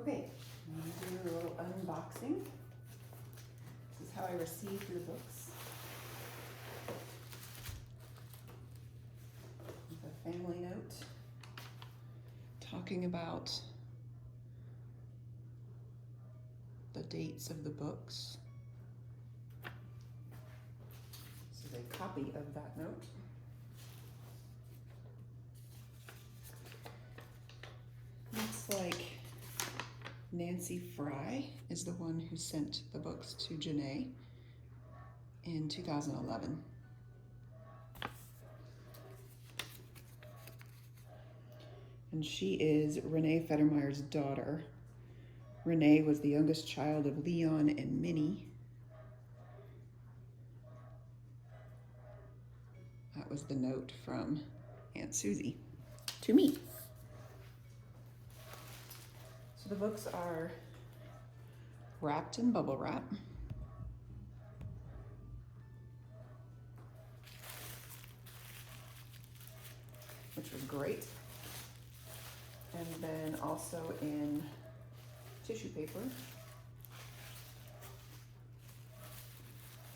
Okay, I'm going to do a little unboxing. This is how I received the books. With a family note talking about the dates of the books. This is a copy of that note. Looks like Nancy Fry is the one who sent the books to Janae in 2011. And she is Renee Federmeyer's daughter. Renee was the youngest child of Leon and Minnie. That was the note from Aunt Susie to me. So the books are wrapped in bubble wrap. Which was great. And then also in tissue paper,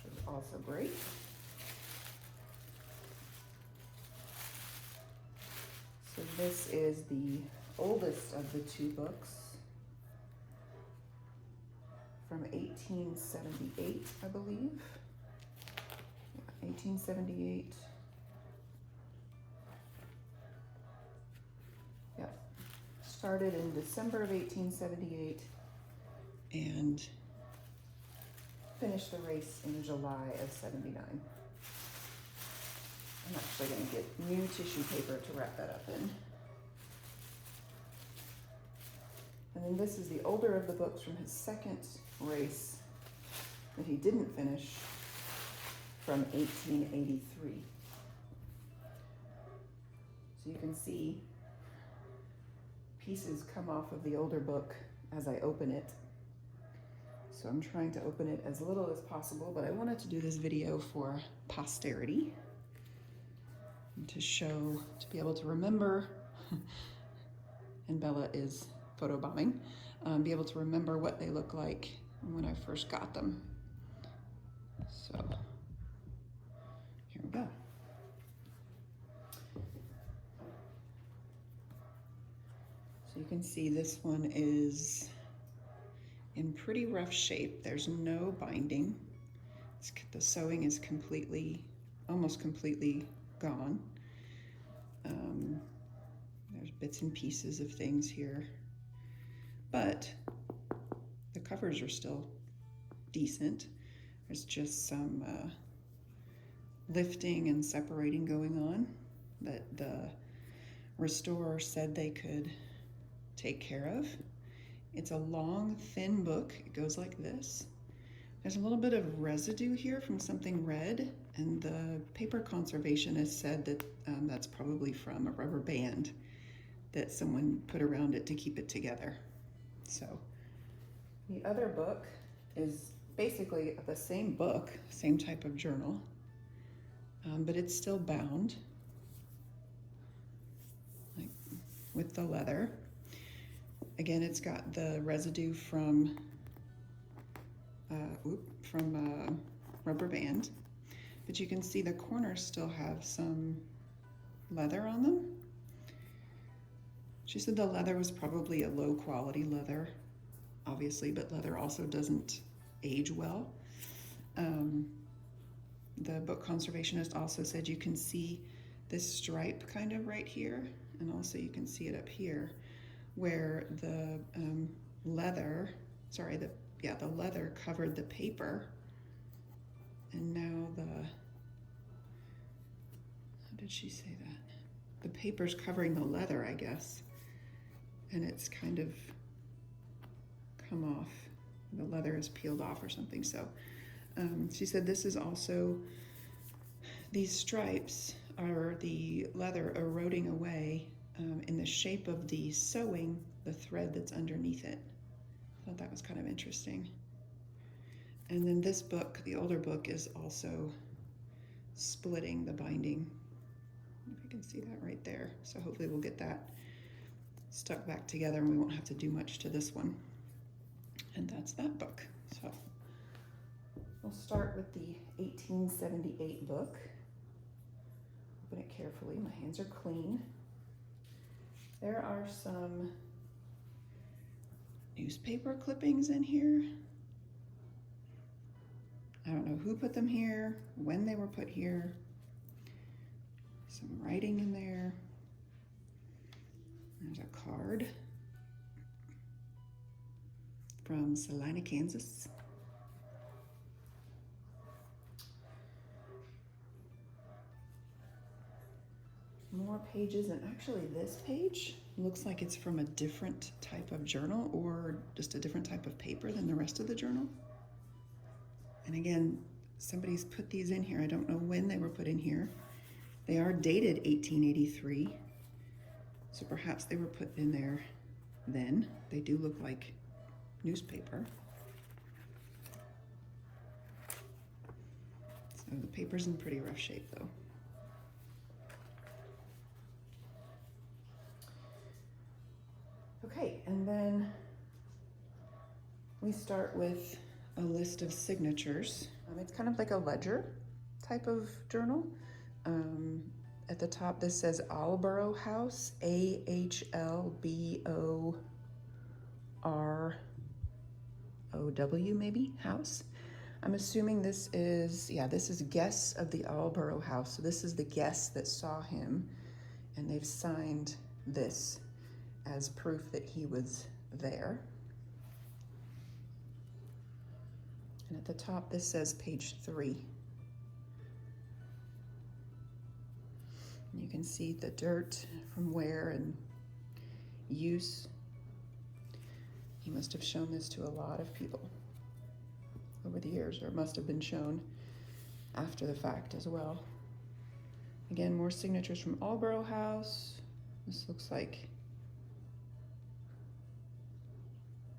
which was also great. So this is the oldest of the two books, from 1878, I believe. Yeah, 1878. Yeah, started in December of 1878 and finished the race in July of 79. I'm actually going to get new tissue paper to wrap that up in. And then this is the older of the books from his second race that he didn't finish, from 1883. So you can see pieces come off of the older book as I open it. So I'm trying to open it as little as possible, but I wanted to do this video for posterity and to show, to be able to remember, and Bella is photobombing, be able to remember what they look like when I first got them. So here we go. So you can see this one is in pretty rough shape. There's no binding. The sewing is almost completely gone. There's bits and pieces of things here, but the covers are still decent. There's just some lifting and separating going on that the restorer said they could take care of. It's a long, thin book. It goes like this. There's a little bit of residue here from something red, and the paper conservationist said that that's probably from a rubber band that someone put around it to keep it together. So the other book is basically the same book, same type of journal, but it's still bound, like with the leather. Again, it's got the residue from rubber band, but you can see the corners still have some leather on them. She said the leather was probably a low quality leather, obviously, but leather also doesn't age well. The book conservationist also said you can see this stripe kind of right here, and also you can see it up here where the leather covered the paper, and now how did she say that? The paper's covering the leather, I guess, and it's kind of come off. The leather is peeled off or something. So she said this is also, these stripes are the leather eroding away in the shape of the sewing, the thread that's underneath it. I thought that was kind of interesting. And then this book, the older book, is also splitting the binding. If you can see that right there. So hopefully we'll get that stuck back together, and we won't have to do much to this one. And that's that book. So we'll start with the 1878 book. Open it carefully. My hands are clean. There are some newspaper clippings in here. I don't know who put them here, when they were put here. Some writing in there. There's a card from Salina, Kansas. More pages, and actually this page looks like it's from a different type of journal or just a different type of paper than the rest of the journal. And again, somebody's put these in here. I don't know when they were put in here. They are dated 1883, so perhaps they were put in there then. They do look like newspaper. So the paper's in pretty rough shape though. Okay, and then we start with a list of signatures. It's kind of like a ledger type of journal. At the top, this says Ahlborough House, A-H-L-B-O-R-O-W maybe, house. I'm assuming this is, yeah, this is guests of the Ahlborough House. So this is the guests that saw him, and they've signed this as proof that he was there. And at the top, this says page 3. And you can see the dirt from wear and use. He must have shown this to a lot of people over the years, or must have been shown after the fact as well. Again, more signatures from Ahlborough House. This looks like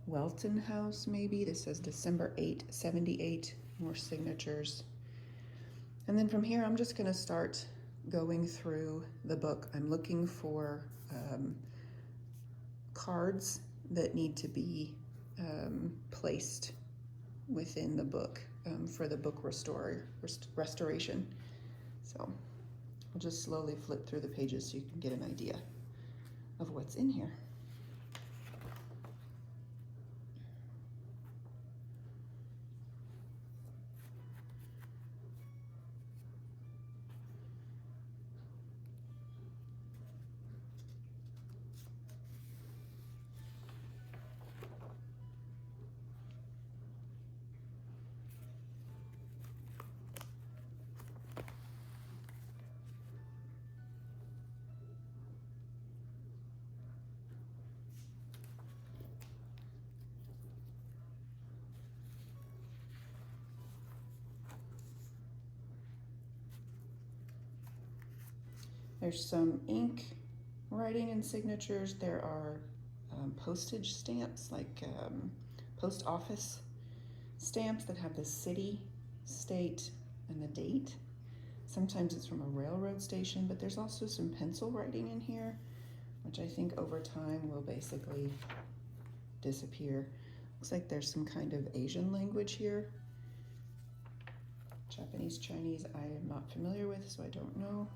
Welton House, maybe. This says December 8, 78, more signatures. And then from here, I'm just gonna start going through the book. I'm looking for cards that need to be placed within the book for the book restoration. So I'll just slowly flip through the pages so you can get an idea of what's in here. There's some ink writing and signatures. There are postage stamps, like post office stamps that have the city, state, and the date. Sometimes it's from a railroad station, but there's also some pencil writing in here, which I think over time will basically disappear. Looks like there's some kind of Asian language here. Japanese, Chinese, I am not familiar with, so I don't know.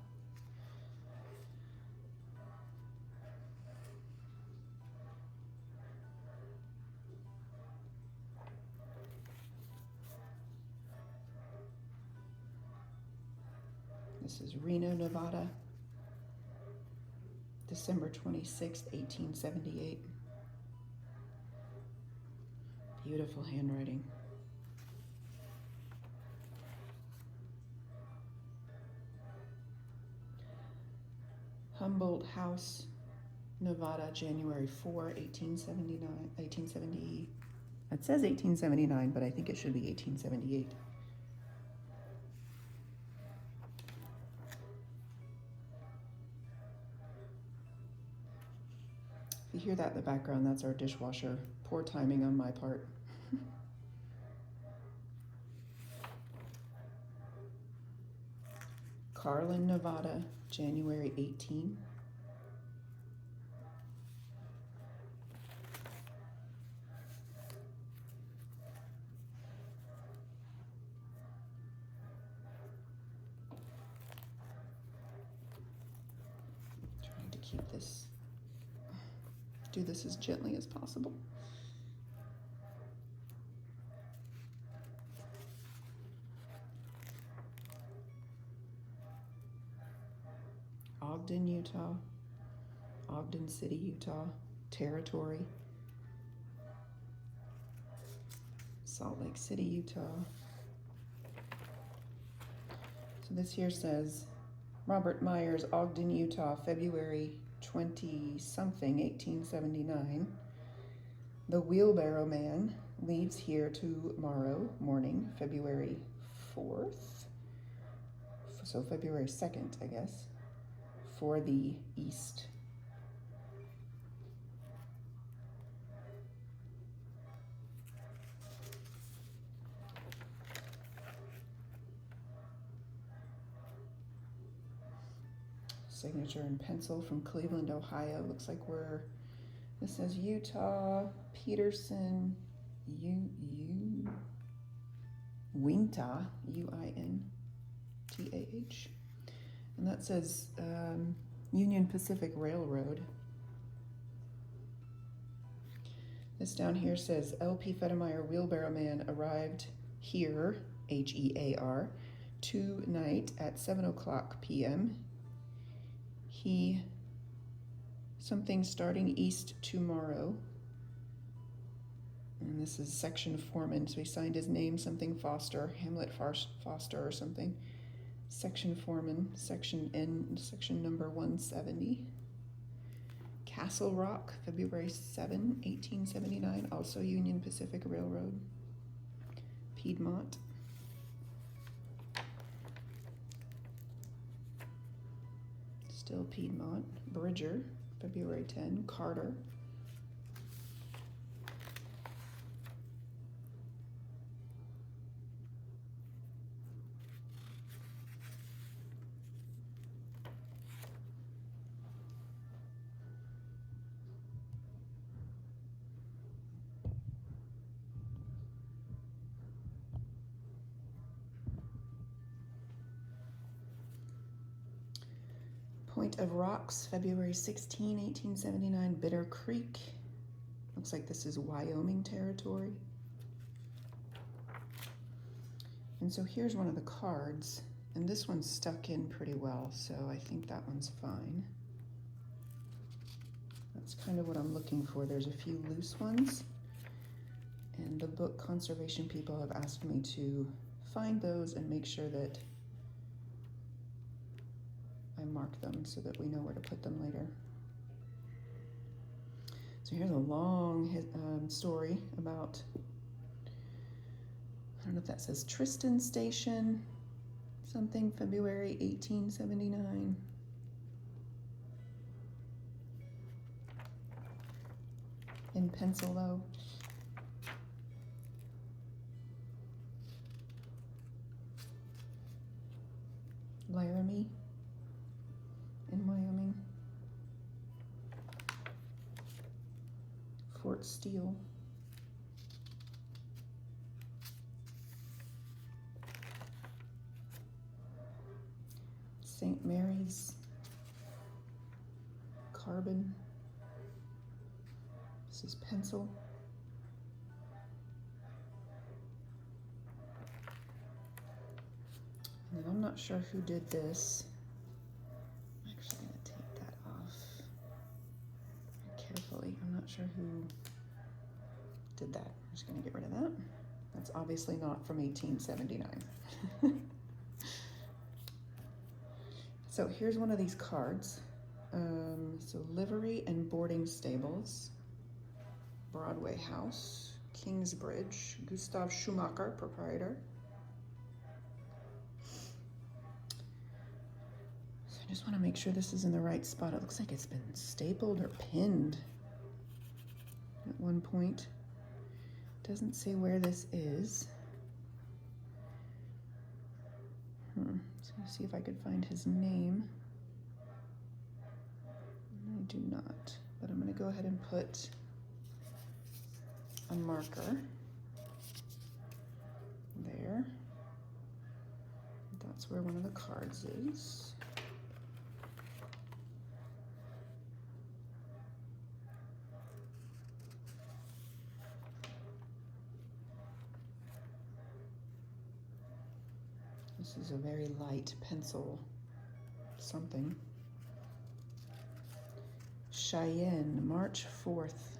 This is Reno, Nevada, December 26th, 1878. Beautiful handwriting. Humboldt House, Nevada, January 4, 1870. It says 1879, but I think it should be 1878. You hear that in the background, that's our dishwasher. Poor timing on my part. Carlin, Nevada, January 18. keep this, do this as gently as possible. Ogden, Utah, Ogden City, Utah, territory, Salt Lake City, Utah. So this here says, Robert Myers, Ogden, Utah, February 20-something, 1879. The wheelbarrow man leaves here tomorrow morning, February 4th. So February 2nd, I guess, for the east. Signature in pencil from Cleveland, Ohio. Looks like this says Utah, Peterson, Uintah, Uintah. And that says Union Pacific Railroad. This down here says L.P. Federmeyer, wheelbarrow man, arrived here, H-E-A-R, tonight at 7:00 p.m. Something starting east tomorrow. And this is section foreman, so he signed his name, something Foster, Hamlet Foster or something. Section foreman, section number 170. Castle Rock, February 7, 1879, also Union Pacific Railroad. Piedmont. Still Piedmont. Bridger, February 10. Carter. Point of Rocks, February 16, 1879, Bitter Creek. Looks like this is Wyoming territory. And so here's one of the cards, and this one's stuck in pretty well, so I think that one's fine. That's kind of what I'm looking for. There's a few loose ones, and the book conservation people have asked me to find those and make sure that I mark them so that we know where to put them later. So here's a long story about, I don't know if that says Tristan Station, something, February 1879. In pencil though. Laramie in Wyoming. Fort Steele. St. Mary's. Carbon. This is pencil. And then I'm not sure who did this. I'm actually going to take that off carefully. I'm not sure who did that. I'm just going to get rid of that. That's obviously not from 1879. So here's one of these cards. So livery and boarding stables, Broadway House, Kingsbridge, Gustav Schumacher, proprietor. So I just want to make sure this is in the right spot. It looks like it's been stapled or pinned at one point. Doesn't say where this is. So let's see if I could find his name. I do not, but I'm going to go ahead and put a marker there. That's where one of the cards is. This is a very light pencil something. Cheyenne, March 4th.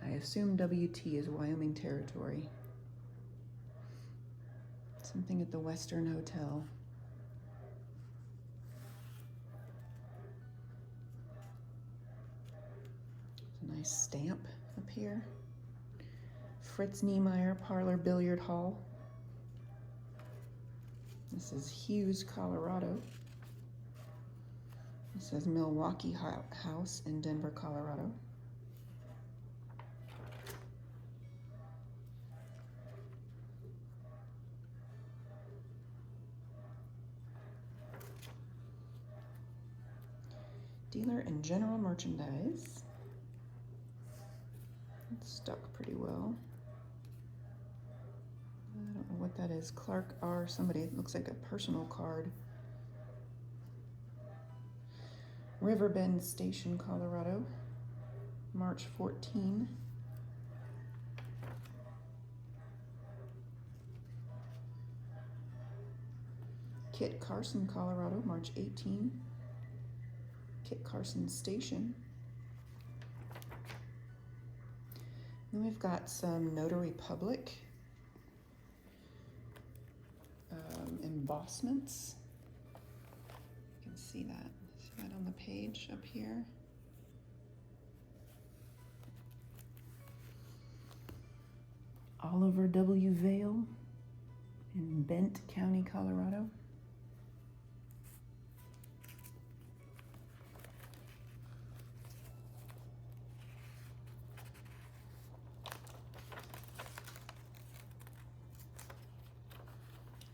I assume WT is Wyoming Territory. Something at the Western Hotel. There's a nice stamp up here. Fritz Niemeyer Parlor Billiard Hall. This is Hughes, Colorado. This says Milwaukee House in Denver, Colorado. Dealer in general merchandise. It's stuck pretty well. I don't know what that is. Clark R. Somebody, it looks like a personal card. Riverbend Station, Colorado, March 14. Kit Carson, Colorado, March 18. Kit Carson Station. Then we've got some Notary Public embossments. You can see that. See that on the page up here. Oliver W. Vale in Bent County, Colorado.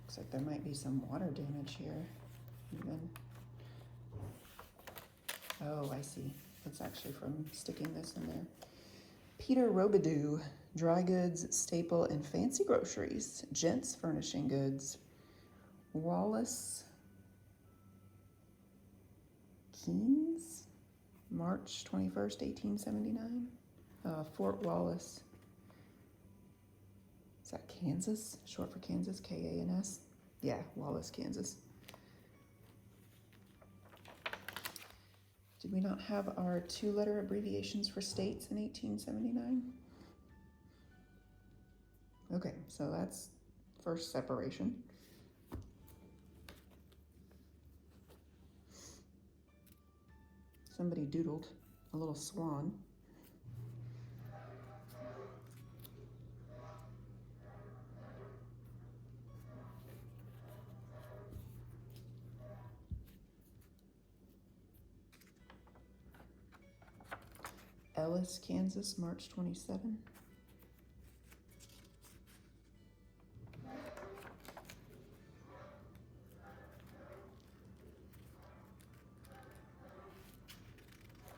Looks like there might be some water damage here, even. Oh, I see. It's actually from sticking this in there. Peter Robidoux, dry goods, staple, and fancy groceries. Gents furnishing goods. Wallace Keynes, March 21st, 1879. Fort Wallace. Is that Kansas? Short for Kansas, K-A-N-S? Yeah, Wallace, Kansas. Did we not have our 2-letter abbreviations for states in 1879? Okay, so that's first separation. Somebody doodled a little swan. Ellis, Kansas, March 27.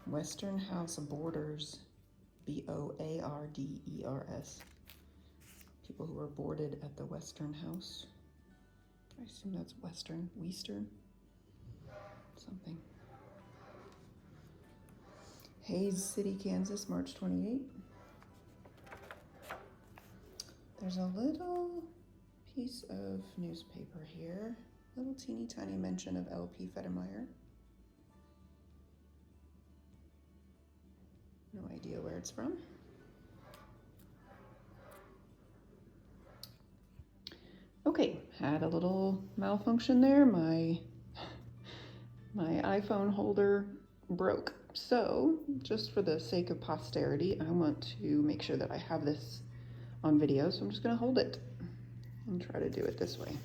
Western House Boarders, B-O-A-R-D-E-R-S. People who are boarded at the Western House. I assume that's Western, something. Hays City, Kansas, March 28. There's a little piece of newspaper here. Little teeny tiny mention of L.P. Federmeyer. No idea where it's from. Okay, had a little malfunction there. My iPhone holder broke. So, just for the sake of posterity, I want to make sure that I have this on video, so I'm just going to hold it and try to do it this way.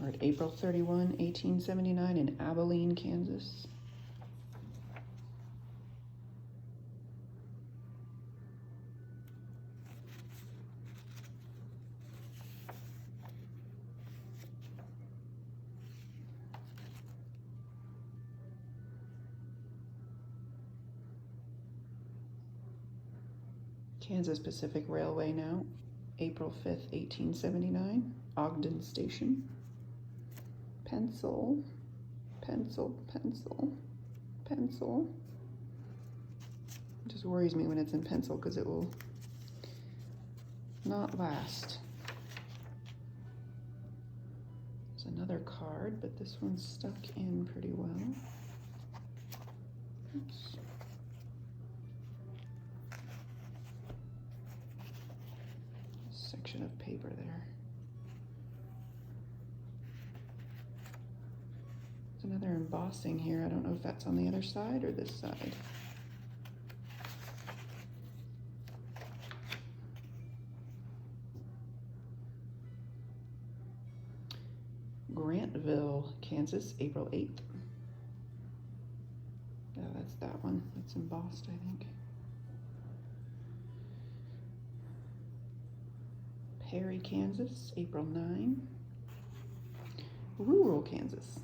All right, April 31, 1879 in Abilene, Kansas. Kansas Pacific Railway now, April 5th, 1879, Ogden Station. pencil, pencil, pencil, pencil. It just worries me when it's in pencil because it will not last. There's another card, but this one's stuck in pretty well. Oops. Section of paper there. There's another embossing here. I don't know if that's on the other side or this side. Grantville, Kansas, April 8th. Oh, that's that one. It's embossed, I think. Perry, Kansas, April 9. Rural, Kansas.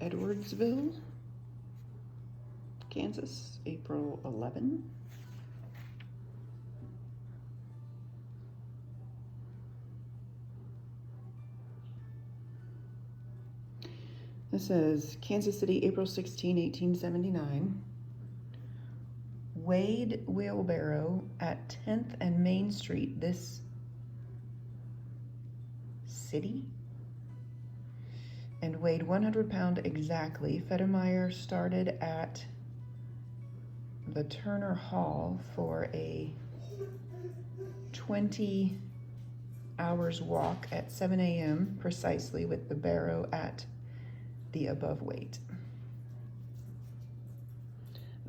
Edwardsville, Kansas, April 11. This says Kansas City, April 16, 1879. Weighed wheelbarrow at 10th and Main Street, this city, and weighed 100 pounds exactly. Federmeyer started at the Turner Hall for a 20 hours walk at 7 a.m. precisely, with the barrow at the above weight.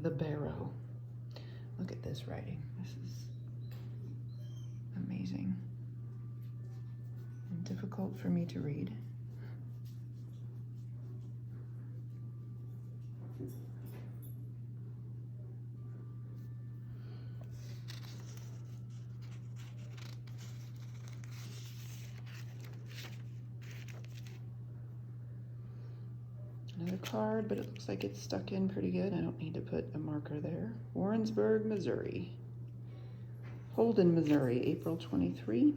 The barrow. Look at this writing. This is amazing and difficult for me to read. Another card, but it looks like it's stuck in pretty good. I don't need to put a marker there. Warrensburg, Missouri. Holden, Missouri, April 23.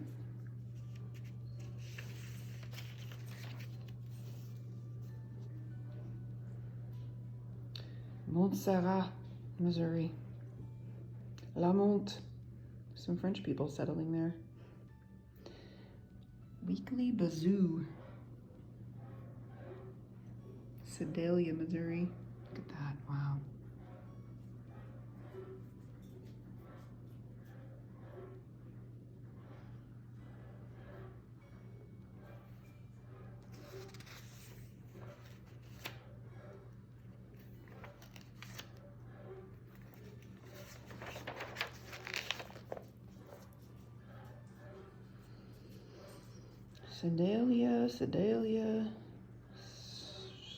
Montserrat, Missouri. Lamont. Some French people settling there. Weekly Bazoo. Sedalia, Missouri. Look at that, wow. Sedalia,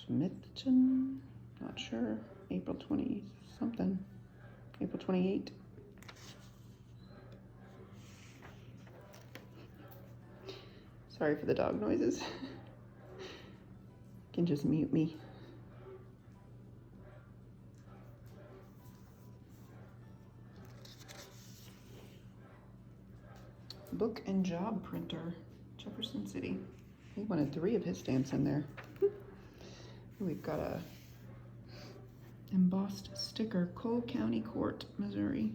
Smithton, not sure, April 20 something, April 28. Sorry for the dog noises. You can just mute me. Book and Job Printer, Jefferson City. He wanted 3 of his stamps in there. We've got a embossed sticker, Cole County Court, Missouri.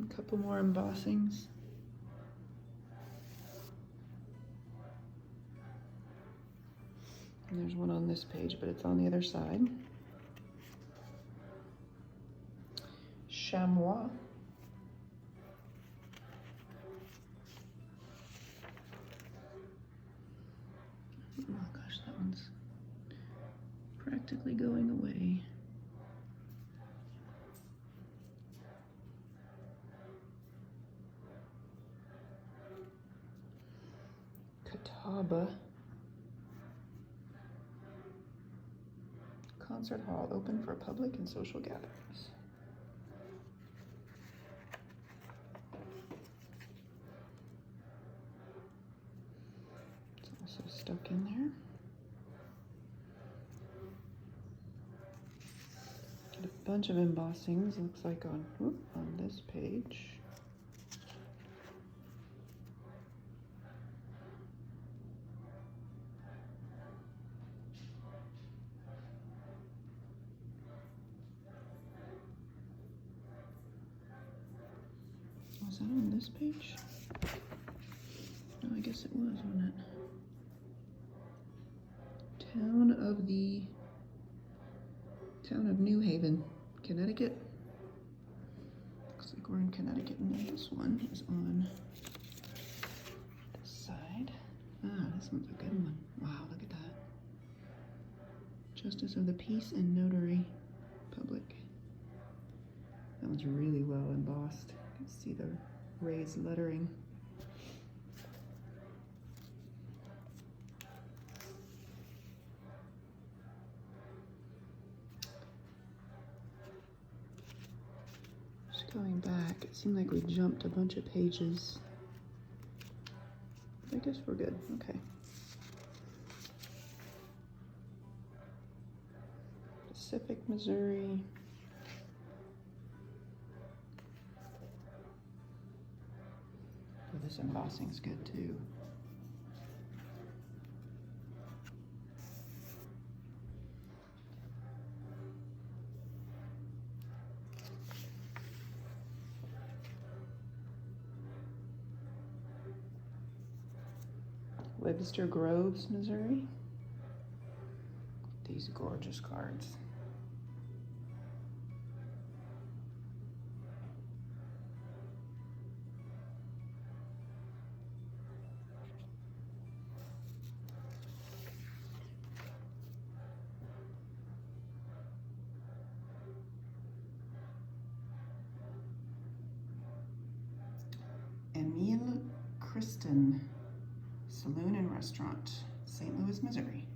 A couple more embossings. And there's one on this page, but it's on the other side. Chamois. Oh gosh, that one's practically going away. Catawba. Concert hall open for public and social gatherings. It's also stuck in there. bunch of embossings, looks like on this page. Was that on this page? No, I guess it was, wasn't it? Town of New Haven, Connecticut. Looks like we're in Connecticut, and then this one is on this side. Ah, this one's a good one. Wow, look at that. Justice of the Peace and Notary Public. That one's really well embossed. You can see the raised lettering. Going back, it seemed like we jumped a bunch of pages. I guess we're good. Okay. Pacific, Missouri. Oh, this embossing's good too. Webster Groves, Missouri. These gorgeous cards. Emile Kristen Saloon and Restaurant, St. Louis, Missouri.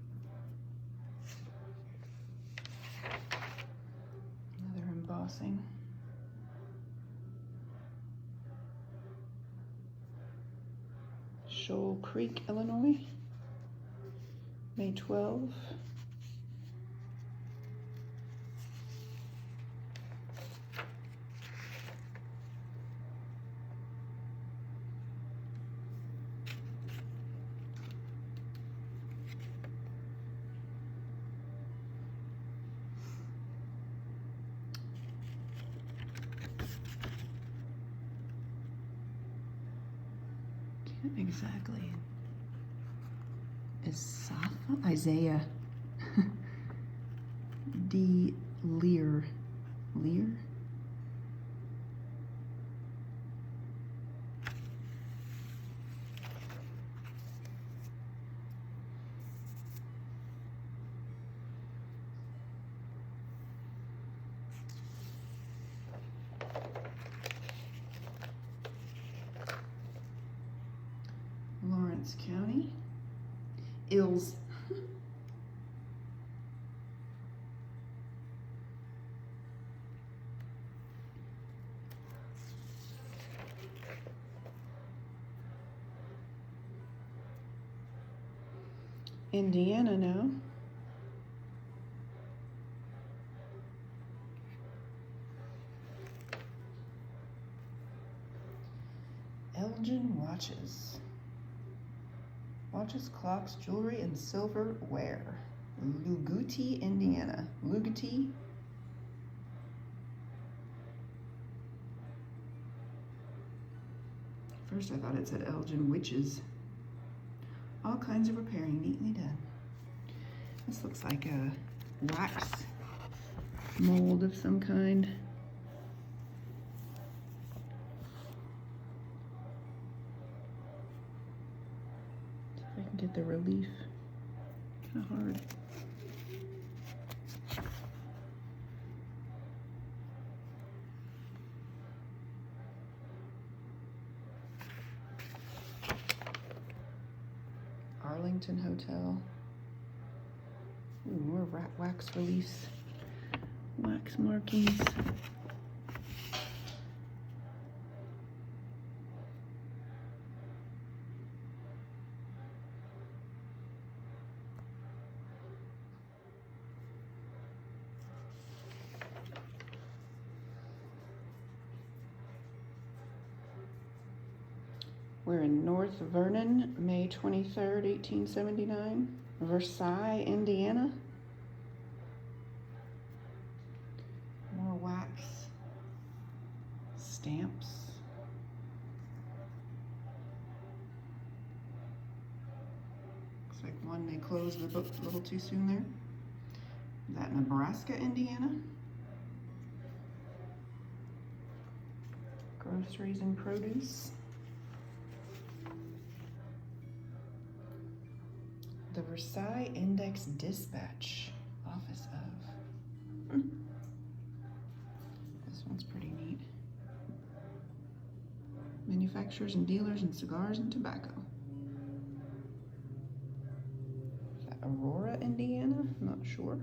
Another embossing. Shoal Creek, Illinois, May 12. Exactly. Isaiah D. Lear. Lawrence County. Ills. Indiana now. Elgin Watches. Watches, clocks, jewelry, and silverware. Luguti, Indiana. Luguti. First I thought it said Elgin Witches. All kinds of repairing, neatly done. This looks like a wax mold of some kind. See if I can get the relief. Kind of hard. Arlington Hotel. Ooh, more wax reliefs, wax markings. We're in North Vernon, May 23rd, 1879. Versailles, Indiana. More wax. Stamps. Looks like one, they closed the book a little too soon there. Is that Nebraska, Indiana? Groceries and produce. The Versailles Index Dispatch, Office of. This one's pretty neat. Manufacturers and dealers in cigars and tobacco. Is that Aurora, Indiana? I'm not sure.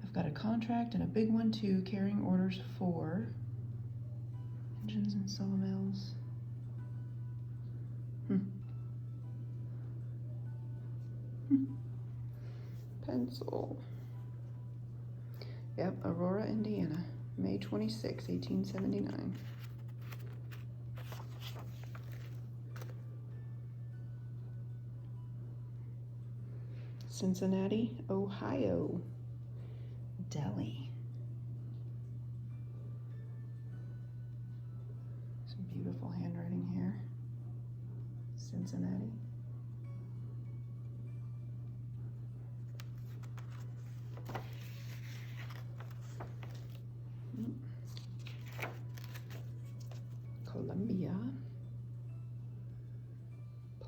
I've got a contract and a big one too, carrying orders for engines and sawmills. Pencil. Yep, Aurora, Indiana, May 26, 1879. Cincinnati, Ohio. Delhi. Some beautiful handwriting here. Cincinnati. Columbia.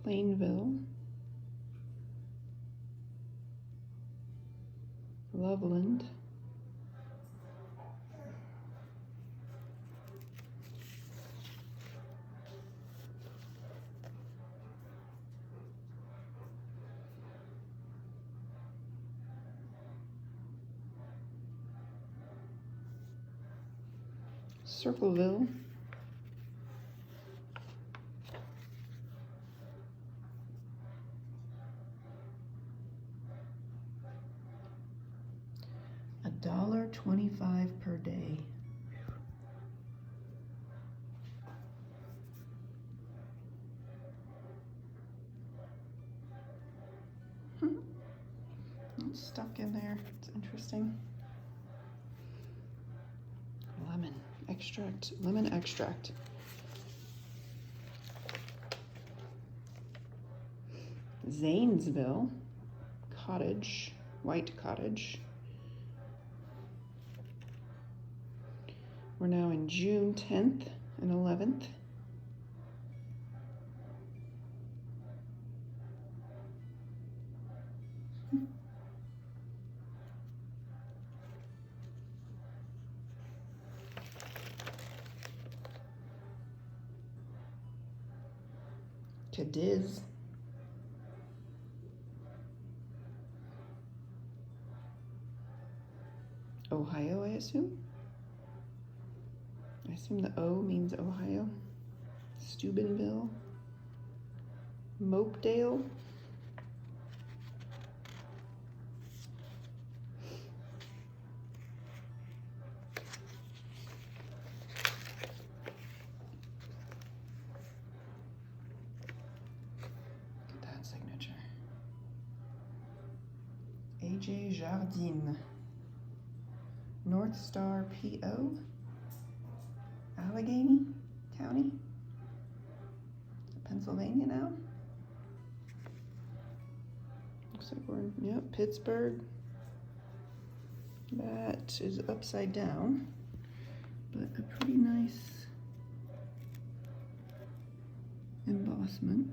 Plainville. Loveland. Circleville. $1.25 per day. It's stuck in there. It's interesting. Lemon extract. Lemon extract. Zanesville. Cottage. White cottage. We're now in June 10th and 11th. Cadiz. Ohio, I assume. I assume the O means Ohio. Steubenville. Mopedale. Look at that signature. A.J. Jardine. North Star P.O. Allegheny County, Pennsylvania now. Looks like we're in, yep, Pittsburgh. That is upside down, but a pretty nice embossment.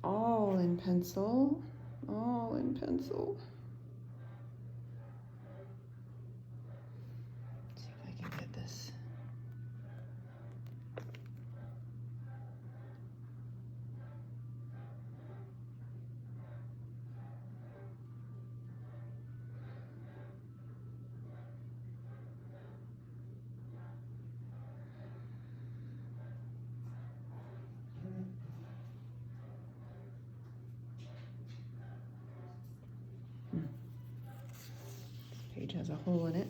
All in pencil, all in pencil. page has a hole in it.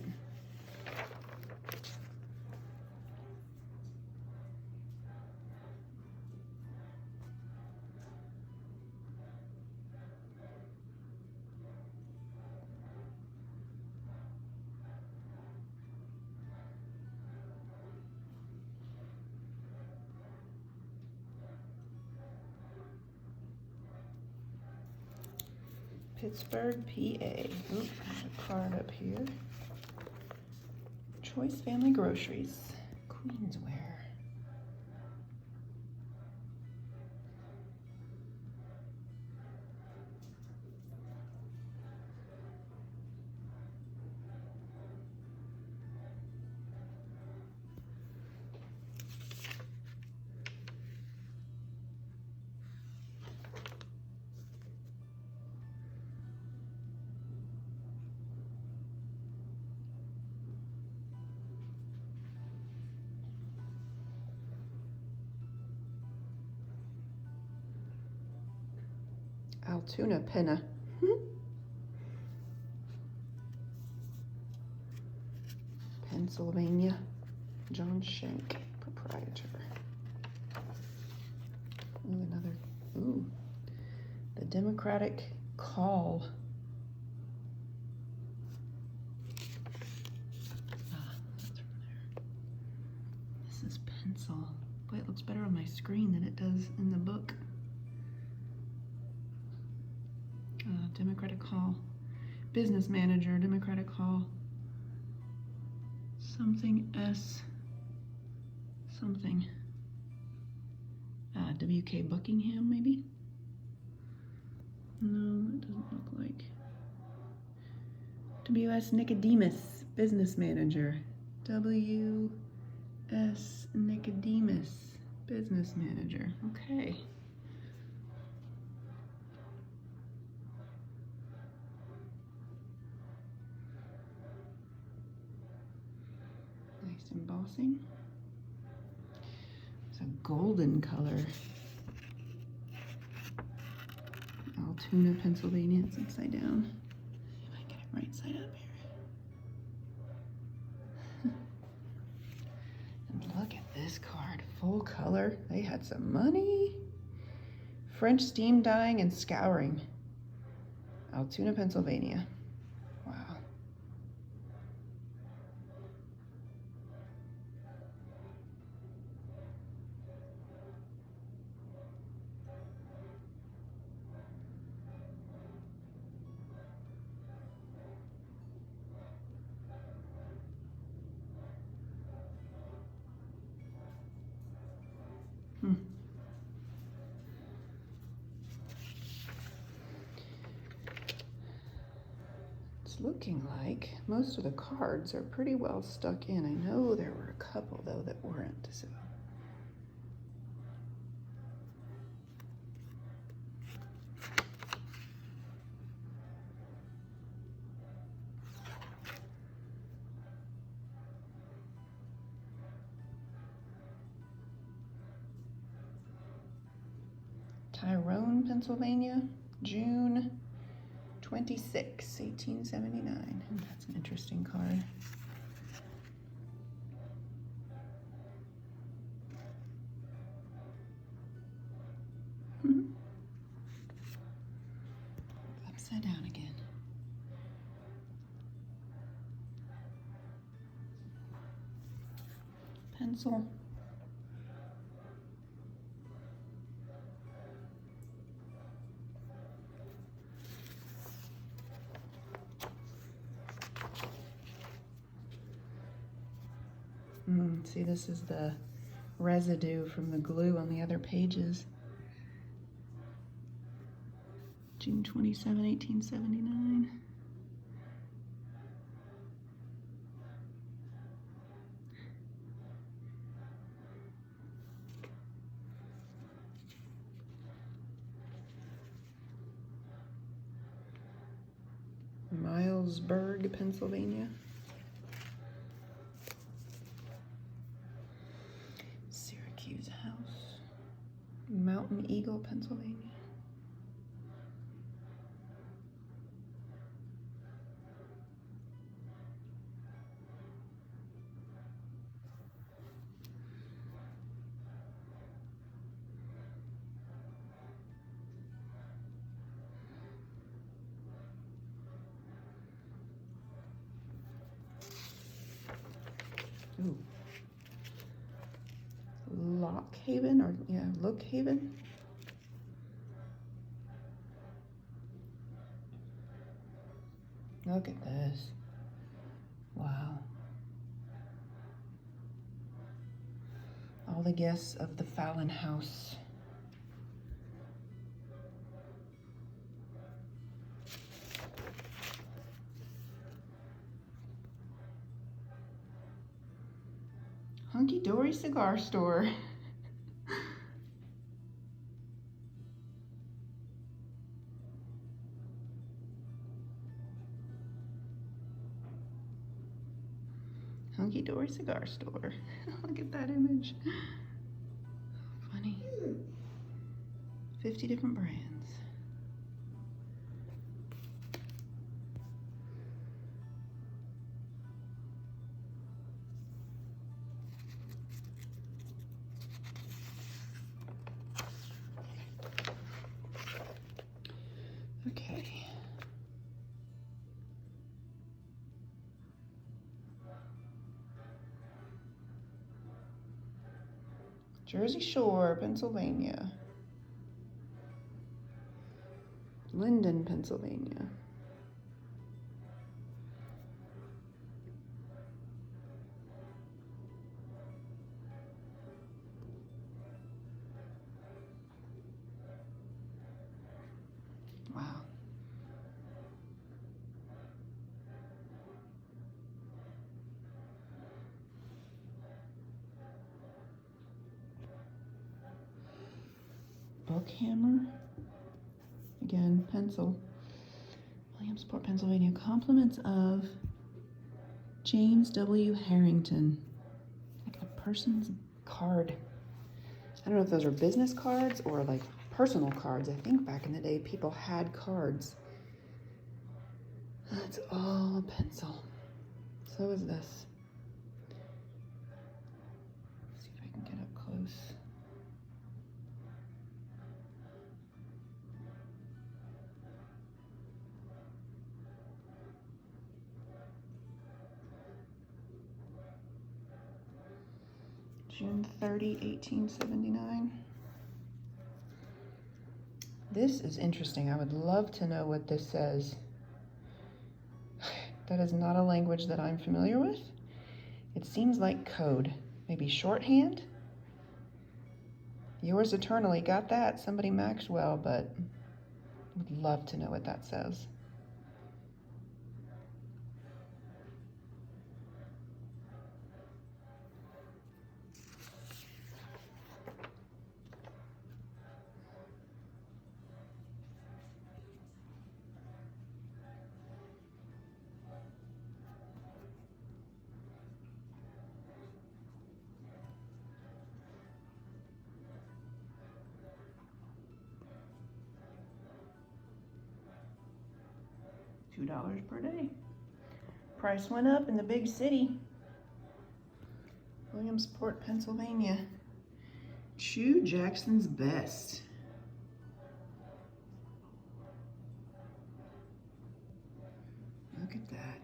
Pittsburgh, PA. Oop, there's a card up here. Choice Family Groceries, Queensware. Altoona Penna. Pennsylvania. John Schenk, proprietor. Ooh, another. Ooh, the Democratic Call. That's from there. This is pencil. Boy, it looks better on my screen than it does in the book. Democratic Hall, business manager, Democratic Hall, something S, something, W.K. Buckingham, maybe? No, it doesn't look like. W.S. Nicodemus, business manager, W.S. Nicodemus, business manager, okay. Embossing. It's a golden color. Altoona, Pennsylvania. It's upside down. See if I can get it right side up here. And look at this card. Full color. They had some money. French steam dyeing and scouring. Altoona, Pennsylvania. Wow. It's looking like most of the cards are pretty well stuck in. I know there were a couple though that weren't, so. Tyrone, Pennsylvania, June 26, 1879. That's an interesting card. Upside down again. Pencil. See, this is the residue from the glue on the other pages. June 27, 1879. Milesburg, Pennsylvania. Syracuse House. Mountain Eagle, Pennsylvania. Lock Haven, or yeah, Look Haven. Look at this. Wow. All the guests of the Fallon house. Hunky Dory Cigar Store. Hunky Dory Cigar Store. Look at that image. Funny. 50 different brands. Okay. Jersey Shore, Pennsylvania. Linden, Pennsylvania. Wow. Bookhammer. Again, pencil. Williamsport, Pennsylvania. Compliments of James W. Harrington. Like a person's card. I don't know if those are business cards or like personal cards. I think back in the day people had cards. That's all a pencil. So is this. Let's see if I can get up close. June 30, 1879. This is interesting. I would love to know what this says. That is not a language that I'm familiar with. It seems like code. Maybe shorthand? Yours eternally. Got that. Somebody Maxwell, but would love to know what that says. $2 per day. Price went up in the big city. Williamsport, Pennsylvania. Chew Jackson's Best. Look at that.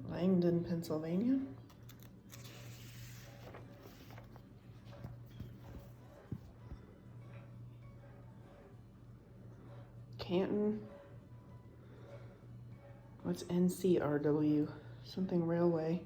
Langdon, Pennsylvania. Canton. What's NCRW? Something railway.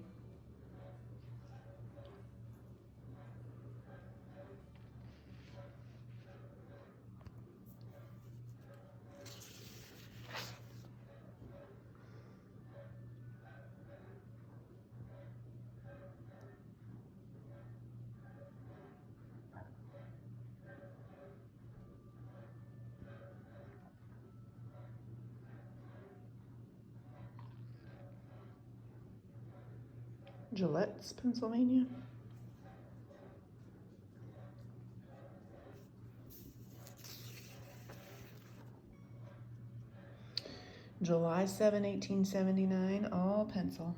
Gillette's, Pennsylvania. July 7, 1879, all pencil.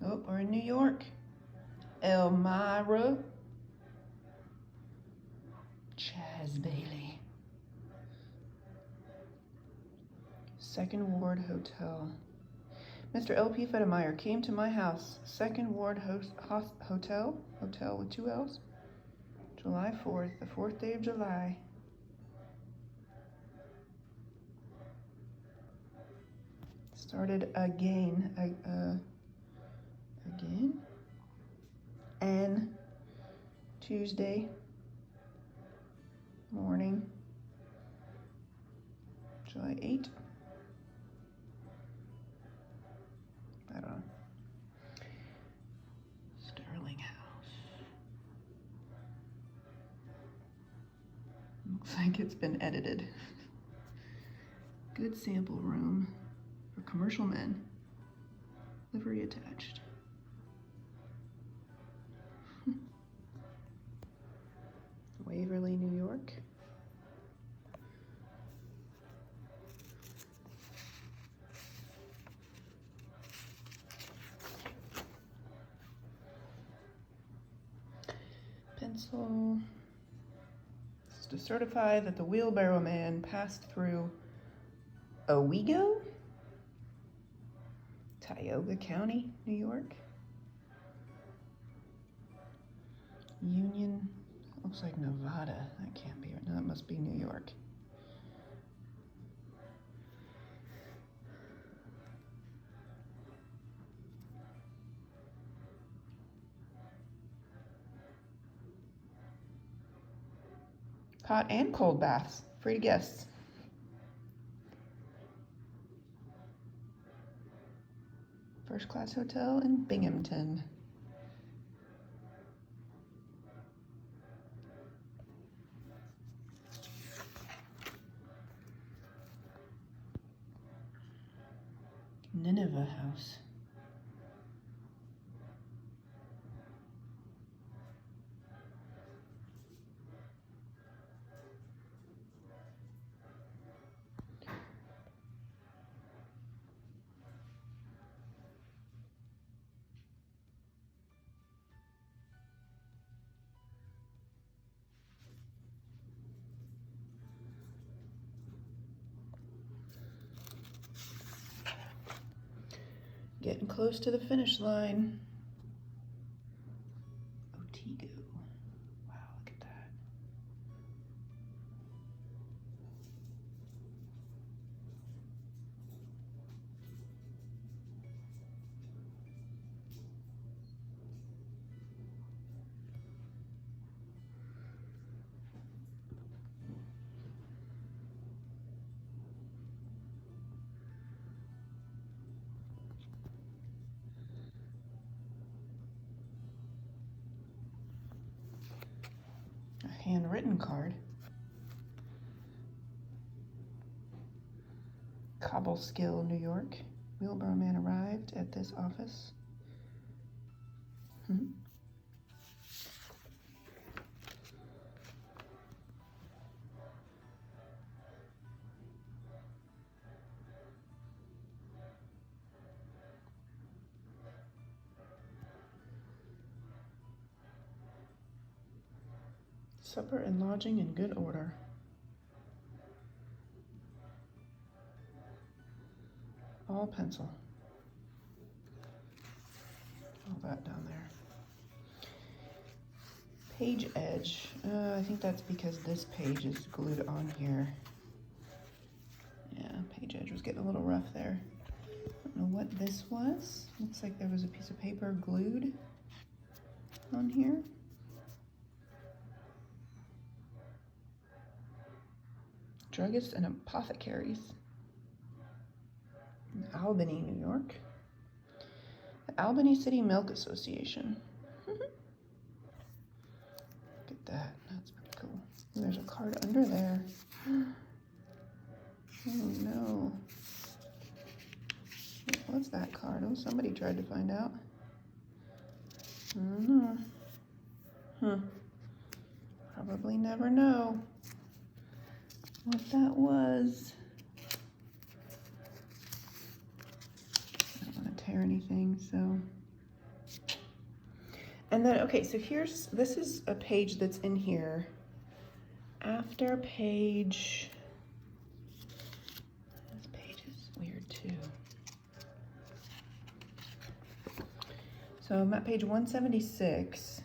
Oh, we're in New York. Elmira. Chaz Bailey. Second Ward Hotel. Mr. L.P. Federmeyer came to my house. Second Ward Hotel with 2 L's. July 4th, the 4th day of July. Started again. Again? And Tuesday morning, July 8th. I don't know. Sterling House. Looks like it's been edited. Good sample room for commercial men. Livery attached. Waverly, New York. Pencil. This is to certify that the wheelbarrow man passed through Owego, Tioga County, New York. Union, looks like Nevada. That can't be right. No, that must be New York. Hot and cold baths, free to guests. First class hotel in Binghamton. Nineveh House. Getting close to the finish line. Otego. Wow, look at that. Handwritten card. Cobleskill, New York. Wheelbarrow man arrived at this office. Supper and lodging in good order. All pencil. All that down there. Page edge. I think that's because this page is glued on here. Yeah, page edge was getting a little rough there. I don't know what this was. Looks like there was a piece of paper glued on here. Druggists and apothecaries. In Albany, New York. The Albany City Milk Association. Look at that. That's pretty cool. And there's a card under there. Oh no. What's that card? Oh, somebody tried to find out. I don't know. Probably never know what that was. I don't want to tear anything, so. And then, okay, so this is a page that's in here. After page, those pages. So I'm at page 176.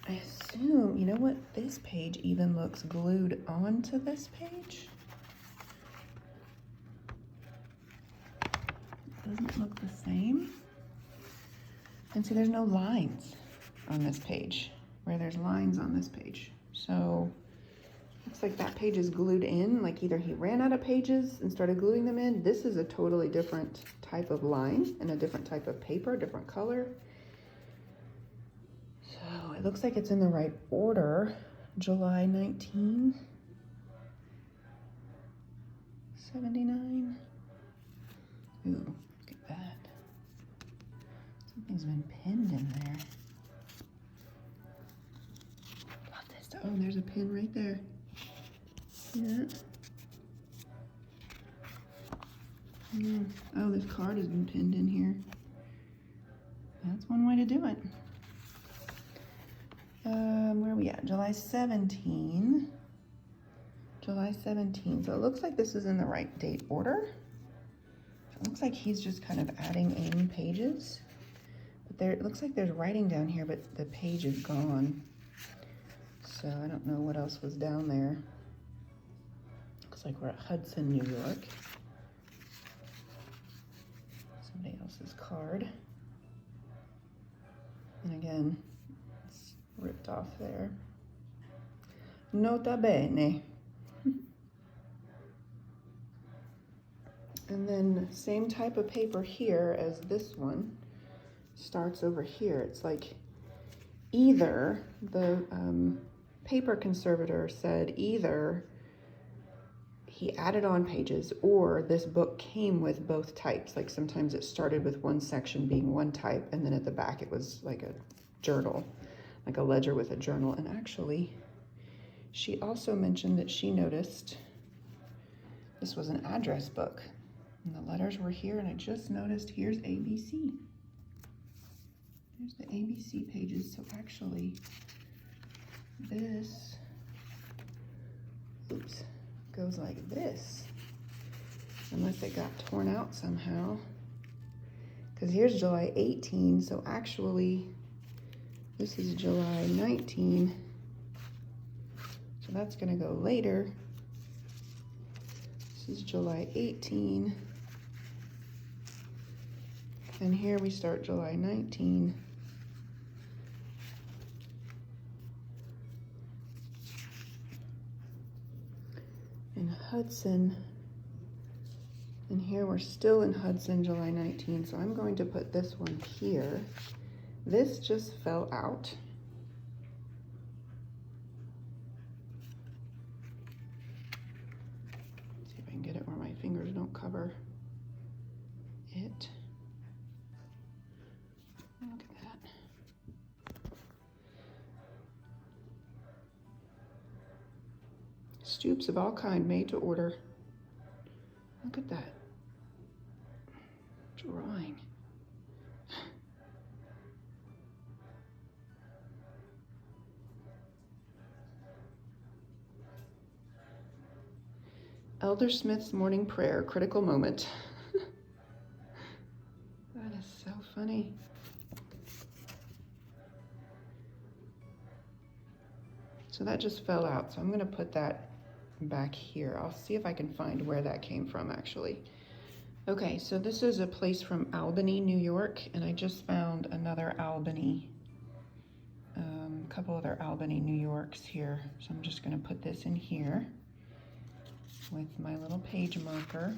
I assume, you know what? This page even looks glued onto this page. Doesn't look the same. And see, there's no lines on this page, where there's lines on this page. So looks like that page is glued in, like either he ran out of pages and started gluing them in. This is a totally different type of line and a different type of paper, different color. So it looks like it's in the right order. July 19, 79. Ooh, look at that. Something's been pinned in there. Got this. Oh, there's a pin right there. Yeah. Oh, this card has been pinned in here. That's one way to do it. Where are we at? July 17. July 17. So it looks like this is in the right date order. It looks like he's just kind of adding in pages. But there, it looks like there's writing down here, but the page is gone. So I don't know what else was down there. Looks like we're at Hudson, New York. Somebody else's card. And again, it's ripped off there. Nota bene. And then same type of paper here as this one. Starts over here. It's like either the paper conservator said either he added on pages or this book came with both types. Like sometimes it started with one section being one type and then at the back it was like a journal, like a ledger with a journal. And actually, she also mentioned that she noticed this was an address book. And the letters were here, and I just noticed here's ABC. Here's the ABC pages. So actually, this, oops, goes like this. Unless it got torn out somehow. Because here's July 18, so actually, this is July 19. So that's gonna go later. This is July 18. And here we start July 19. In Hudson. And here we're still in Hudson, July 19. So I'm going to put this one here. This just fell out. Let's see if I can get it where my fingers don't cover it. Look at that. Stoops of all kind made to order. Look at that. Drawing. Elder Smith's morning prayer, critical moment. That is so funny. So that just fell out. So I'm going to put that back here. I'll see if I can find where that came from actually. Okay, so this is a place from Albany, New York, and I just found another Albany, a couple other Albany, New Yorks here. So I'm just going to put this in here with my little page marker.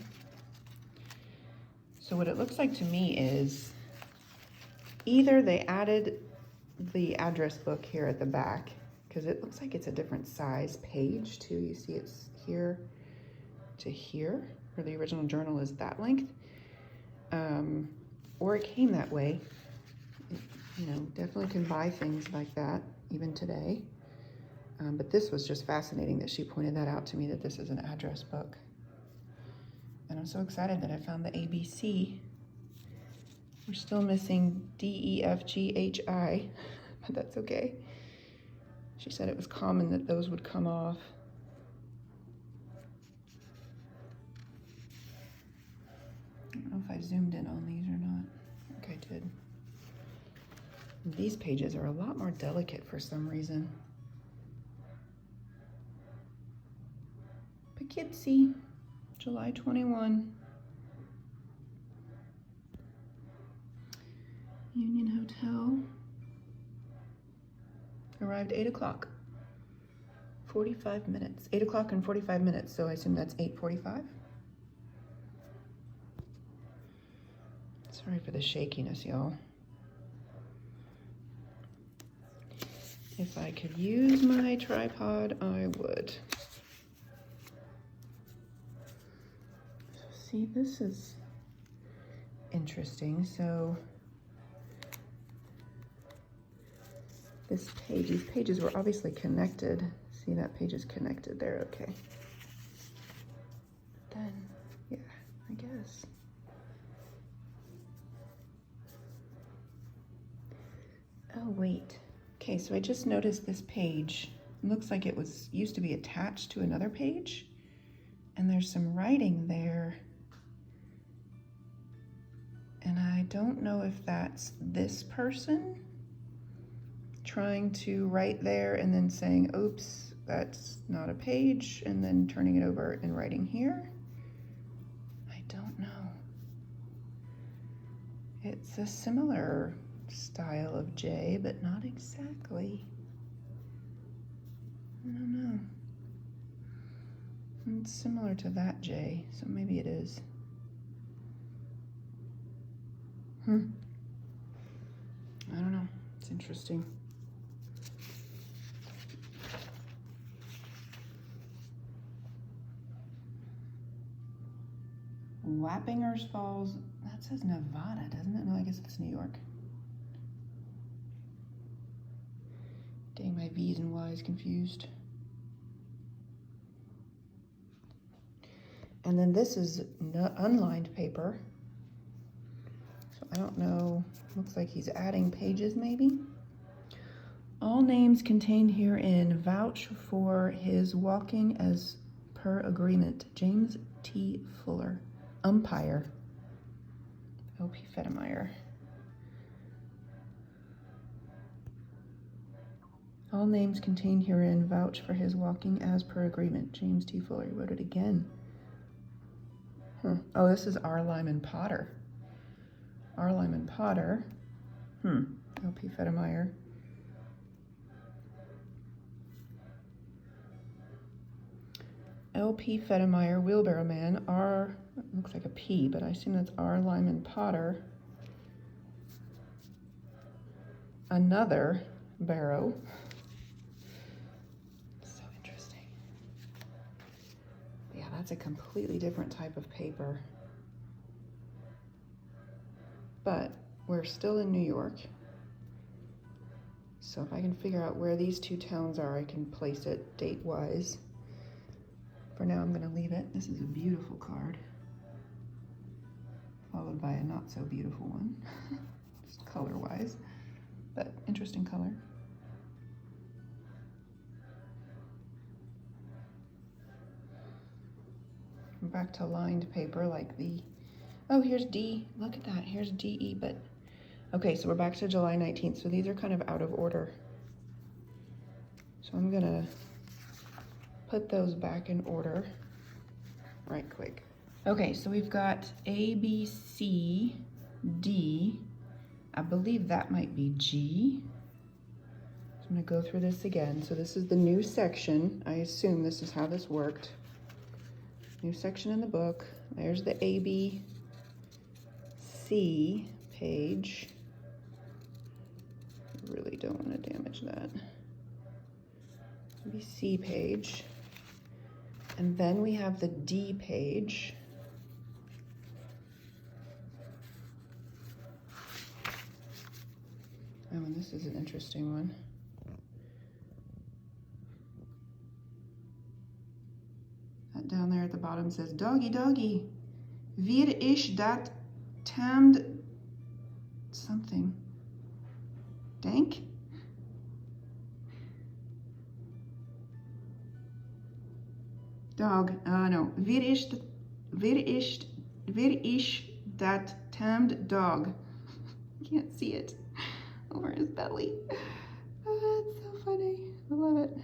So what it looks like to me is either they added the address book here at the back, because it looks like it's a different size page too. You see it's here to here, where the original journal is that length. Or it came that way. You know, definitely can buy things like that even today. But this was just fascinating that she pointed that out to me, that this is an address book. And I'm so excited that I found the ABC. We're still missing D, E, F, G, H, I, but that's okay. She said it was common that those would come off. I don't know if I zoomed in on these or not. I think I did. These pages are a lot more delicate for some reason. Poughkeepsie, July 21. Union Hotel. Arrived 8 o'clock. 45 minutes. 8 o'clock and 45 minutes, so I assume that's 8:45. Sorry for the shakiness, y'all. If I could use my tripod, I would. See, this is interesting. So this page, these pages were obviously connected. See, that page is connected there, okay. Then, yeah, I guess. Oh, wait. Okay, so I just noticed this page. It looks like it was used to be attached to another page, and there's some writing there. And I don't know if that's this person trying to write there and then saying, oops, that's not a page, and then turning it over and writing here. I don't know. It's a similar style of J, but not exactly. I don't know. It's similar to that J, so maybe it is. I don't know. It's interesting. Wappingers Falls. That says Nevada, doesn't it? No, I guess it's New York. Dang, my V's and Y's confused. And then this is unlined paper. So I don't know, looks like he's adding pages maybe. All names contained herein vouch for his walking as per agreement. James T. Fuller, umpire. L.P. Federmeyer. All names contained herein vouch for his walking as per agreement. James T. Fuller. He wrote it again. Oh, this is R Lyman Potter. R Lyman Potter. L.P. Federmeyer. L.P. Federmeyer, wheelbarrow man. R, looks like a P, but I assume that's R Lyman Potter. Another barrow. So interesting. Yeah, that's a completely different type of paper. But we're still in New York. So if I can figure out where these two towns are, I can place it date-wise. For now, I'm gonna leave it. This is a beautiful card, followed by a not so beautiful one, just color-wise, but interesting color. We're back to lined paper like the, oh, here's D, look at that, here's DE, but, okay, so we're back to July 19th, so these are kind of out of order. So I'm gonna put those back in order right quick. Okay, so we've got A, B, C, D. I believe that might be G. So I'm gonna go through this again. So this is the new section. I assume this is how this worked. New section in the book. There's the A, B, C page. Really don't want to damage that. A, B, C page. And then we have the D page. Oh, and this is an interesting one. That down there at the bottom says, doggy, doggy, wie ist dat tamed something? Dank? Dog, no, wie ist that tamed dog? Can't see it. over his belly. Oh, that's so funny. I love it.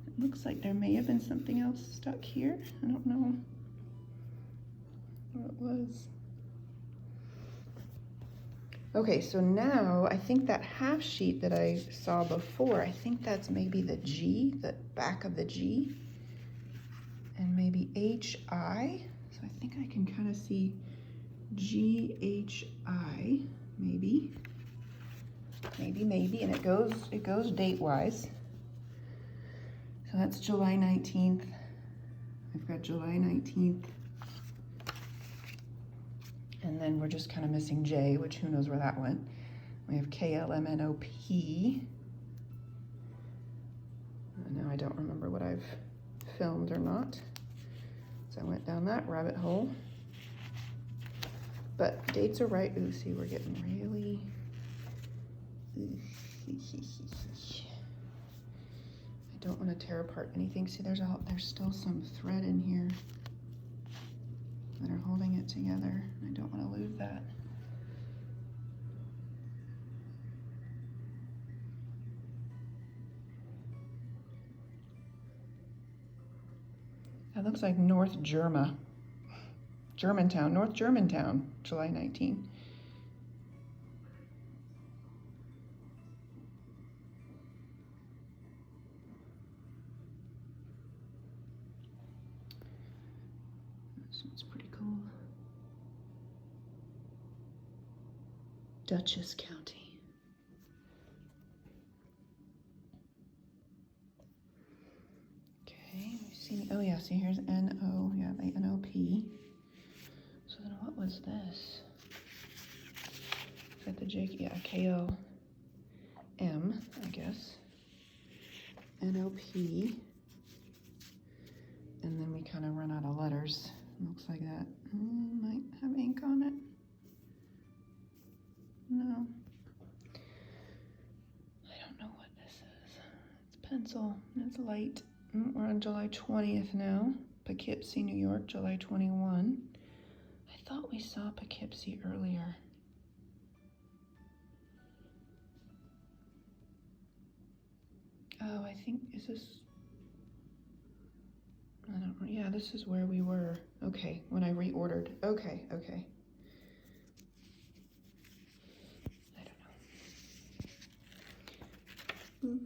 It looks like there may have been something else stuck here. I don't know what it was. Okay, so now I think that half sheet that I saw before, I think that's maybe the G, the back of the G, and maybe HI. So I think I can kind of see GHI, maybe, and it goes date-wise. So that's July 19th. I've got July 19th. And then we're just kind of missing J, which who knows where that went. We have KLMNOP. Now I don't remember what I've filmed or not. So I went down that rabbit hole. But dates are right. Ooh, see, we're getting really... I don't want to tear apart anything. See, there's still some thread in here that are holding it together. I don't want to lose that. That looks like North Germantown, North Germantown, July 19. This one's pretty cool. Dutchess County. Okay, we've seen, oh yeah, see here's N-O, yeah, the N-O-P. So then what was this? Is that the J, yeah, K-O-M, I guess. N-O-P. And then we kind of run out of letters. Looks like that. Might have ink on it. No. I don't know what this is. It's pencil. It's light. We're on July 20th now. Poughkeepsie, New York, July 21. I thought we saw Poughkeepsie earlier. Oh, I think, is this... I don't know. Yeah, this is where we were. Okay, when I reordered. Okay. I don't know.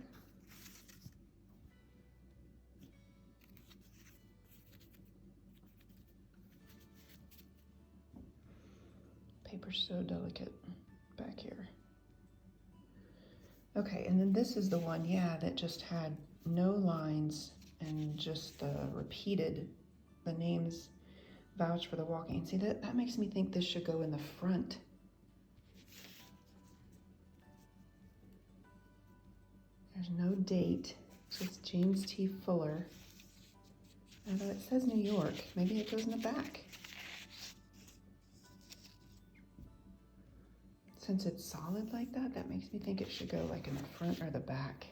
Paper's so delicate back here. Okay, and then this is the one, yeah, that just had no lines and just repeated the names vouch for the walking. See, that makes me think this should go in the front. There's no date, so it's James T. Fuller. Although it says New York, maybe it goes in the back. Since it's solid like that, that makes me think it should go like in the front or the back.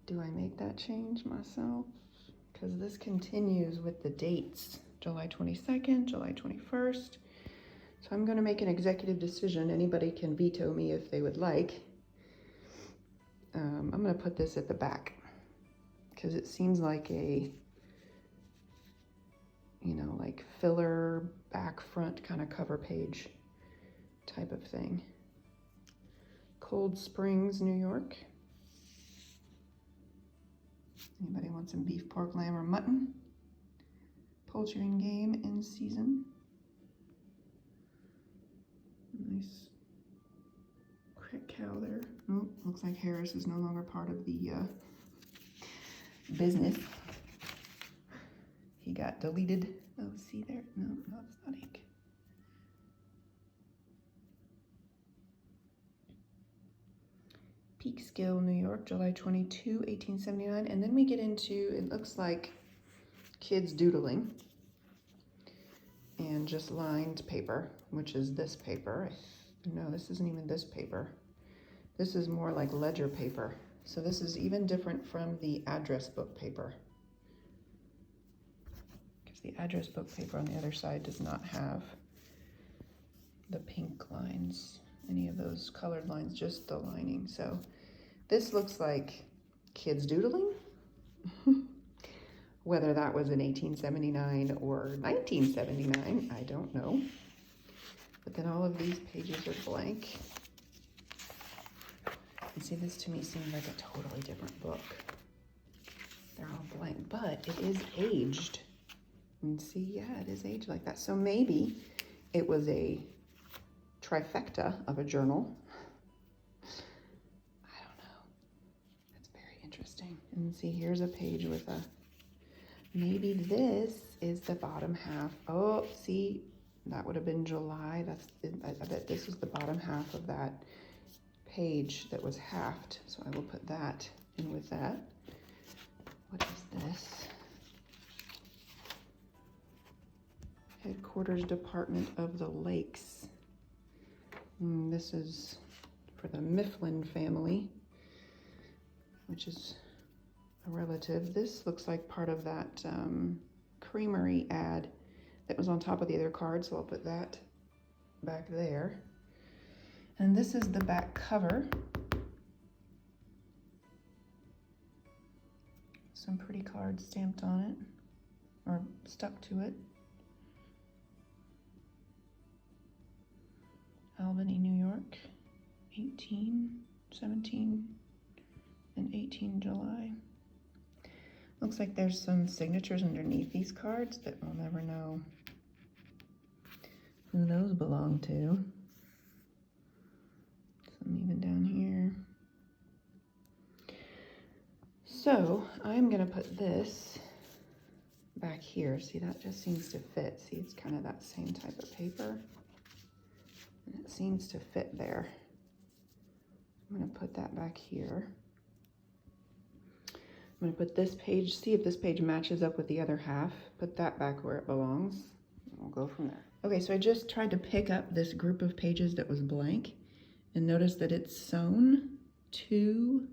Do I make that change myself? Because this continues with the dates. July 22nd, July 21st. So I'm going to make an executive decision. Anybody can veto me if they would like. I'm going to put this at the back because it seems like a, you know, like filler back front kind of cover page type of thing. Cold Springs, New York. Anybody want some beef, pork, lamb, or mutton? Poultry and game in season. Nice quick cow there. Oh, looks like Harris is no longer part of the business. He got deleted. Oh, see there? No, that's not ink. Peekskill, New York, July 22, 1879. And then we get into, it looks like kids doodling and just lined paper, which is this paper. No, this isn't even this paper. This is more like ledger paper. So this is even different from the address book paper, because the address book paper on the other side does not have the pink lines, any of those colored lines, just the lining. So this looks like kids doodling. Whether that was in 1879 or 1979, I don't know. But then all of these pages are blank. And see, this to me seems like a totally different book. They're all blank, but it is aged. And see, yeah, it is aged like that. So maybe it was a trifecta of a journal. I don't know. That's very interesting. And see, here's a page with a, maybe this is the bottom half. Oh, see, that would have been July. That's, I bet this was the bottom half of that page that was halved. So I will put that in with that. What is this? Headquarters Department of the Lakes. This is for the Mifflin family, which is a relative. This looks like part of that creamery ad that was on top of the other card, so I'll put that back there. And this is the back cover. Some pretty cards stamped on it, or stuck to it. Albany, New York, 18, 17, and 18 July. Looks like there's some signatures underneath these cards, but we'll never know who those belong to. Some even down here. So I'm gonna put this back here. See, that just seems to fit. See, it's kind of that same type of paper. And it seems to fit there. I'm gonna put that back here. I'm gonna put this page, see if this page matches up with the other half. Put that back where it belongs. And we'll go from there. Okay, so I just tried to pick up this group of pages that was blank and notice that it's sewn to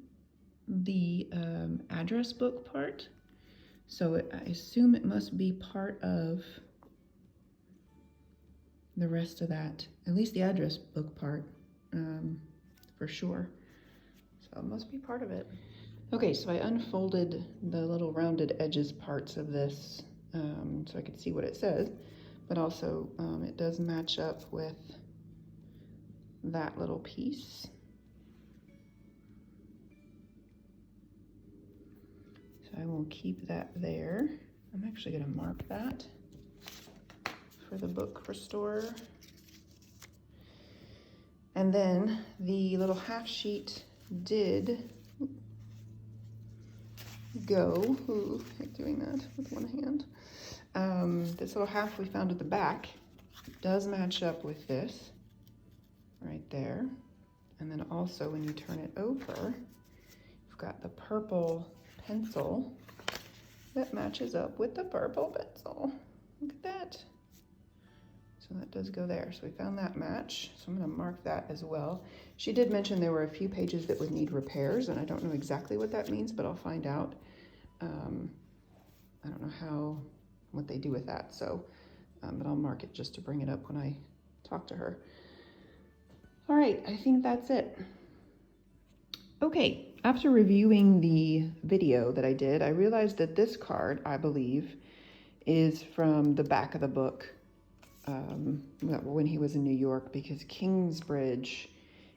the address book part. So I assume it must be part of the rest of that, at least the address book part, for sure. So it must be part of it. Okay, so I unfolded the little rounded edges parts of this so I could see what it says, but also it does match up with that little piece. So I will keep that there. I'm actually gonna mark that for the book restorer. And then the little half sheet did go, ooh, I hate doing that with one hand. This little half we found at the back does match up with this right there. And then also when you turn it over, you've got the purple pencil that matches up with the purple pencil. Look at that. So that does go there. So we found that match. So I'm going to mark that as well. She did mention there were a few pages that would need repairs, and I don't know exactly what that means, but I'll find out. I don't know what they do with that. So, but I'll mark it just to bring it up when I talk to her. All right, I think that's it. Okay, after reviewing the video that I did, I realized that this card, I believe, is from the back of the book when he was in New York, because Kingsbridge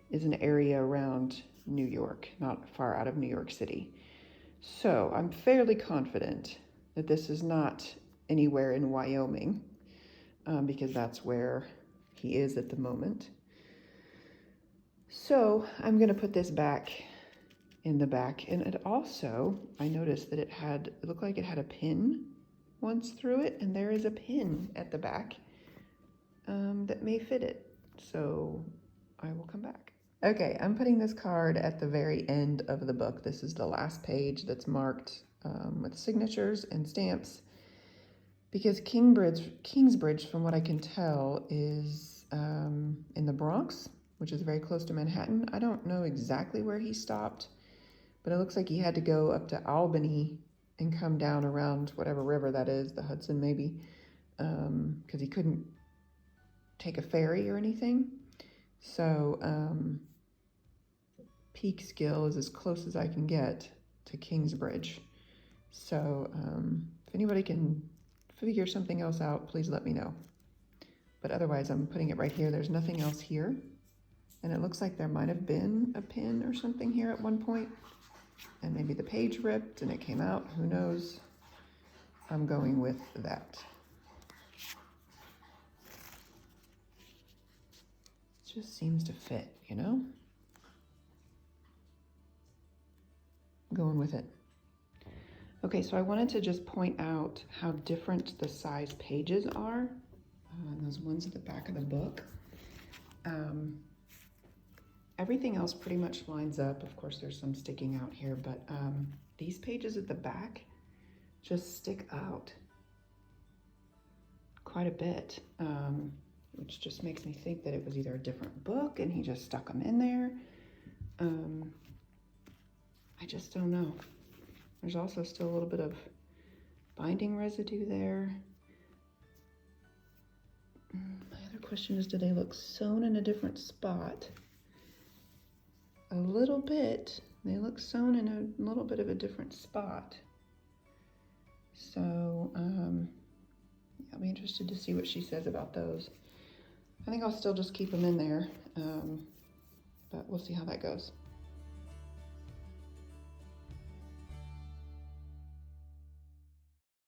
is an area around New York, not far out of New York City. So I'm fairly confident that this is not anywhere in Wyoming, because that's where he is at the moment. So I'm going to put this back in the back. And it also, I noticed that it looked like it had a pin once through it, and there is a pin at the back that may fit it. So I will come back. Okay, I'm putting this card at the very end of the book. This is the last page that's marked with signatures and stamps, because Kingsbridge, from what I can tell, is in the Bronx, which is very close to Manhattan. I don't know exactly where he stopped, but it looks like he had to go up to Albany and come down around whatever river that is, the Hudson maybe, because he couldn't take a ferry or anything. So Peekskill is as close as I can get to Kingsbridge. So if anybody can figure something else out, please let me know. But otherwise, I'm putting it right here. There's nothing else here. And it looks like there might have been a pin or something here at one point. And maybe the page ripped and it came out. Who knows? I'm going with that. It just seems to fit, you know? I'm going with it. Okay, so I wanted to just point out how different the size pages are. Those ones at the back of the book. Everything else pretty much lines up. Of course, there's some sticking out here, but these pages at the back just stick out quite a bit, which just makes me think that it was either a different book and he just stuck them in there. I just don't know. There's also still a little bit of binding residue there. My other question is, do they look sewn in a different spot? A little bit. They look sewn in a little bit of a different spot. So I'll be interested to see what she says about those. I think I'll still just keep them in there, but we'll see how that goes.